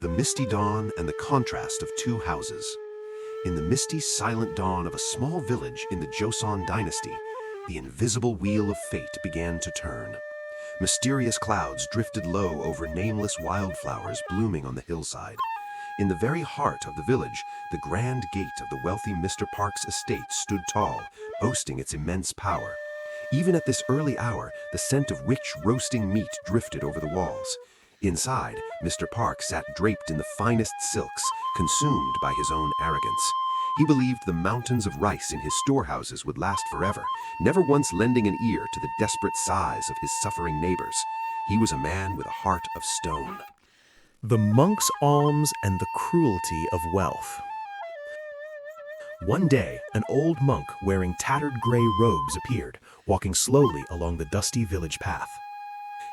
The misty dawn and the contrast of two houses. In the misty, silent dawn of a small village in the Joseon dynasty, the invisible wheel of fate began to turn. Mysterious clouds drifted low over nameless wildflowers blooming on the hillside. In the very heart of the village, the grand gate of the wealthy Mr. Park's estate stood tall, boasting its immense power. Even at this early hour, the scent of rich roasting meat drifted over the walls. Inside, Mr. Park sat draped in the finest silks, consumed by his own arrogance. He believed the mountains of rice in his storehouses would last forever, never once lending an ear to the desperate sighs of his suffering neighbors. He was a man with a heart of stone. The monk's alms and the cruelty of wealth. One day, an old monk wearing tattered gray robes appeared, walking slowly along the dusty village path.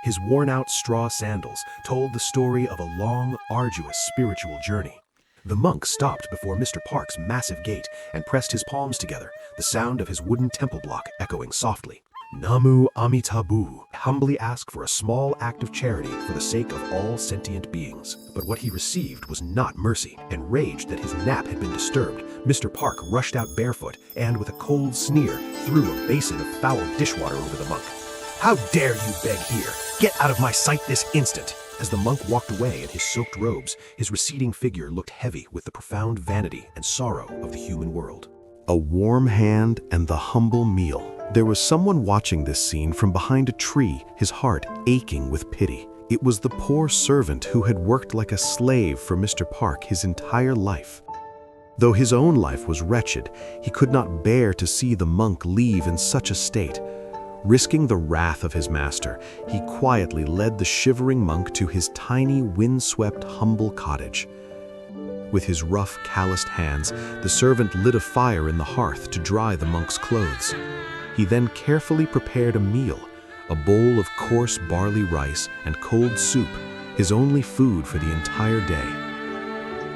His worn-out straw sandals told the story of a long, arduous spiritual journey. The monk stopped before Mr. Park's massive gate and pressed his palms together, the sound of his wooden temple block echoing softly. Namu Amitabu humbly asked for a small act of charity for the sake of all sentient beings. But what he received was not mercy. Enraged that his nap had been disturbed, Mr. Park rushed out barefoot and, with a cold sneer, threw a basin of foul dishwater over the monk. "How dare you beg here? Get out of my sight this instant!" As the monk walked away in his soaked robes, his receding figure looked heavy with the profound vanity and sorrow of the human world. A warm hand and the humble meal. There was someone watching this scene from behind a tree, his heart aching with pity. It was the poor servant who had worked like a slave for Mr. Park his entire life. Though his own life was wretched, he could not bear to see the monk leave in such a state. Risking the wrath of his master, he quietly led the shivering monk to his tiny, windswept, humble cottage. With his rough, calloused hands, the servant lit a fire in the hearth to dry the monk's clothes. He then carefully prepared a meal, a bowl of coarse barley rice and cold soup, his only food for the entire day.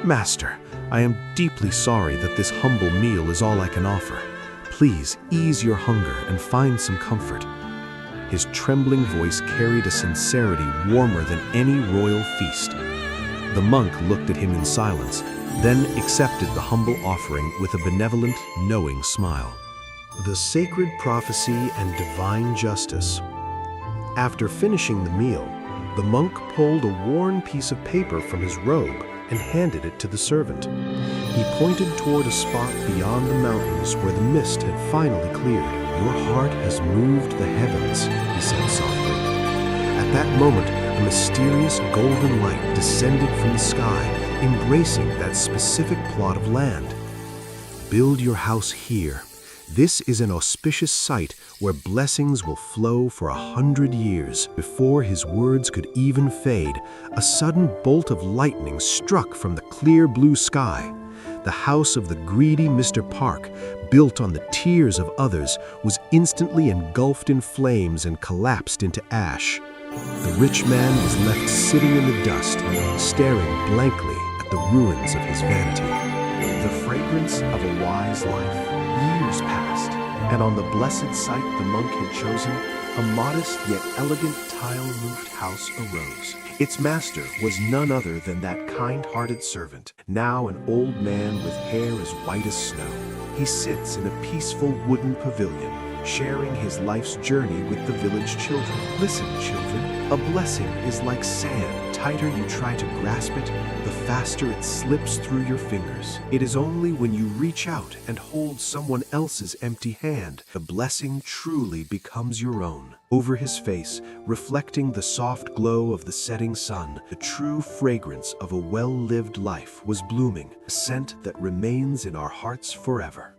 "Master, I am deeply sorry that this humble meal is all I can offer. Please ease your hunger and find some comfort." His trembling voice carried a sincerity warmer than any royal feast. The monk looked at him in silence, then accepted the humble offering with a benevolent, knowing smile. The sacred prophecy and divine justice. After finishing the meal, the monk pulled a worn piece of paper from his robe and handed it to the servant. He pointed toward a spot beyond the mountains where the mist had finally cleared. "Your heart has moved the heavens," he said softly. At that moment, a mysterious golden light descended from the sky, embracing that specific plot of land. "Build your house here. This is an auspicious site where blessings will flow for 100 years." Before his words could even fade, a sudden bolt of lightning struck from the clear blue sky. The house of the greedy Mr. Park, built on the tears of others, was instantly engulfed in flames and collapsed into ash. The rich man was left sitting in the dust, staring blankly at the ruins of his vanity. The fragrance of a wise life. Years passed, and on the blessed site the monk had chosen, a modest yet elegant tile-roofed house arose. Its master was none other than that kind-hearted servant, now an old man with hair as white as snow. He sits in a peaceful wooden pavilion, sharing his life's journey with the village children. "Listen, children, a blessing is like sand. Tighter you try to grasp it, the faster it slips through your fingers. It is only when you reach out and hold someone else's empty hand, the blessing truly becomes your own." Over his face, reflecting the soft glow of the setting sun, the true fragrance of a well-lived life was blooming, a scent that remains in our hearts forever.